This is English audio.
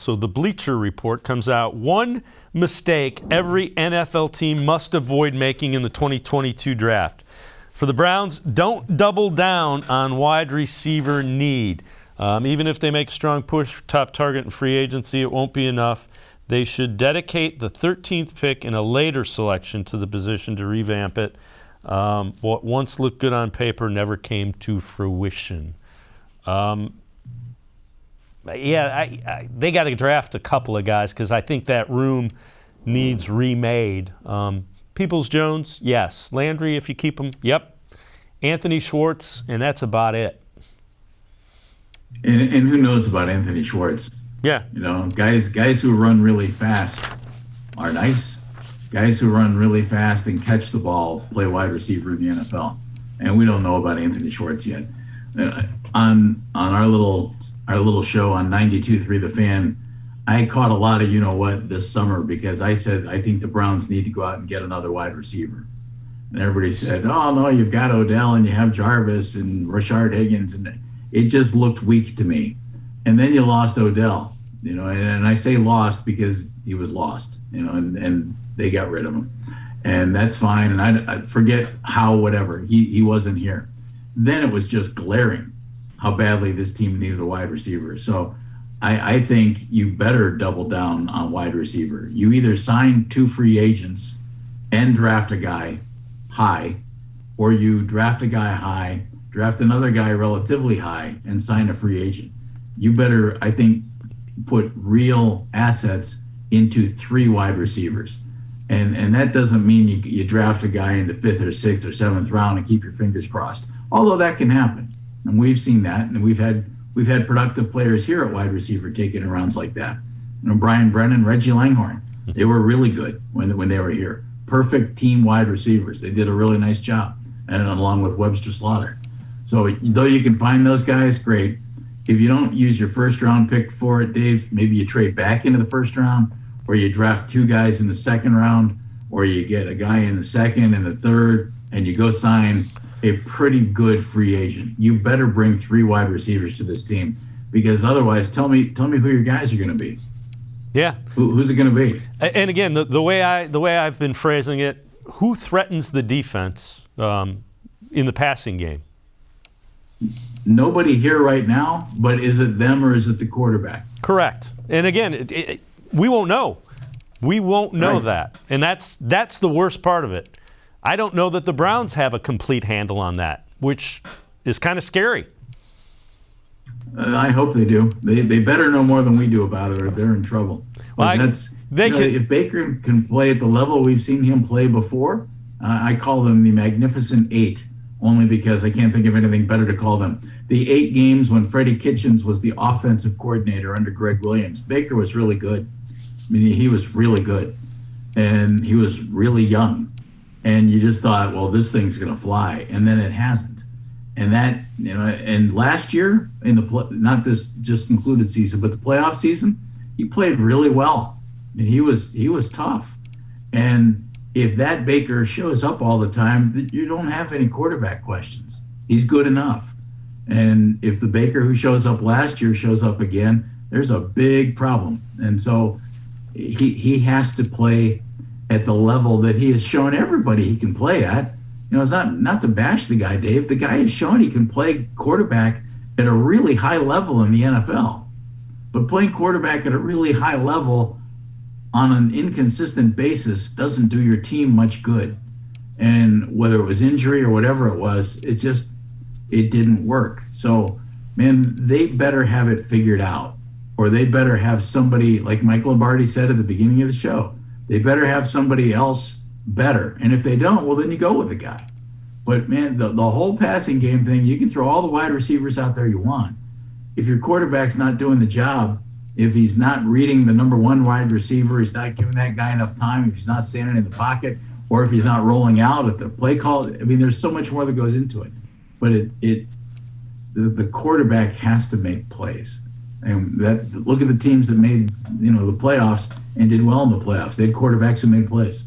So the Bleacher Report comes out. One mistake every NFL team must avoid making in the 2022 draft. For the Browns, don't double down on wide receiver need. Even if they make a strong push for top target in free agency, it won't be enough. They should dedicate the 13th pick in a later selection to the position to revamp it. What once looked good on paper never came to fruition. They got to draft a couple of guys because I think that room needs remade. Peoples-Jones, yes. Landry, if you keep him, yep. Anthony Schwartz, and that's about it. And who knows about Anthony Schwartz? Yeah. You know, guys who run really fast are nice. Guys who run really fast and catch the ball play wide receiver in the NFL. And we don't know about Anthony Schwartz yet. On our little show on 92.3 The Fan, I caught a lot of you-know-what this summer because I said I think the Browns need to go out and get another wide receiver. And everybody said, oh, no, you've got Odell and you have Jarvis and Rashard Higgins. And it just looked weak to me. And then you lost Odell, and I say lost because he was lost, and they got rid of him. And that's fine. And I forget how, whatever, he wasn't here. Then it was just glaring how badly this team needed a wide receiver. So I think you better double down on wide receiver. You either sign 2 free agents and draft a guy high, or you draft a guy high, draft another guy relatively high, and sign a free agent. You better, I think, put real assets into 3 wide receivers. And that doesn't mean you draft a guy in the 5th or 6th or 7th round and keep your fingers crossed. Although that can happen. And we've seen that. And we've had productive players here at wide receiver taking rounds like that. Brian Brennan, Reggie Langhorne, they were really good when they were here. Perfect team wide receivers. They did a really nice job. And along with Webster Slaughter. So though you can find those guys, great. If you don't use your first round pick for it, Dave, maybe you trade back into the first round, or you draft 2 guys in the second round, or you get a guy in the second and the third, and you go sign a pretty good free agent. You better bring 3 wide receivers to this team, because otherwise, tell me who your guys are going to be. Yeah. Who's it going to be? And again, the way I've been phrasing it, who threatens the defense in the passing game? Nobody here right now, but is it them or is it the quarterback? Correct. And again, we won't know. We won't know Right. that. And that's the worst part of it. I don't know that the Browns have a complete handle on that, which is kind of scary. I hope they do. They better know more than we do about it, or they're in trouble. Well, if Baker can play at the level we've seen him play before, I call them the Magnificent 8, only because I can't think of anything better to call them. The 8 games when Freddie Kitchens was the offensive coordinator under Greg Williams, Baker was really good. I mean, he was really good, and he was really young. And you just thought, well, this thing's going to fly, and then it hasn't. And that, and last year in not this just concluded season, but the playoff season, he played really well. And he was tough. And if that Baker shows up all the time, you don't have any quarterback questions. He's good enough. And if the Baker who shows up last year shows up again, there's a big problem. And so he has to play at the level that he has shown everybody he can play at. It's not to bash the guy, Dave. The guy has shown he can play quarterback at a really high level in the NFL. But playing quarterback at a really high level on an inconsistent basis doesn't do your team much good. And whether it was injury or whatever it was, it didn't work. So, man, they better have it figured out, or they better have somebody, like Mike Lombardi said at the beginning of the show, they better have somebody else better. And if they don't, well, then you go with a guy. But, man, the whole passing game thing, you can throw all the wide receivers out there you want. If your quarterback's not doing the job, if he's not reading the number 1 wide receiver, he's not giving that guy enough time, if he's not standing in the pocket, or if he's not rolling out, if the play call, I mean, there's so much more that goes into it. But the quarterback has to make plays. And look at the teams that made the playoffs and did well in the playoffs. They had quarterbacks who made plays.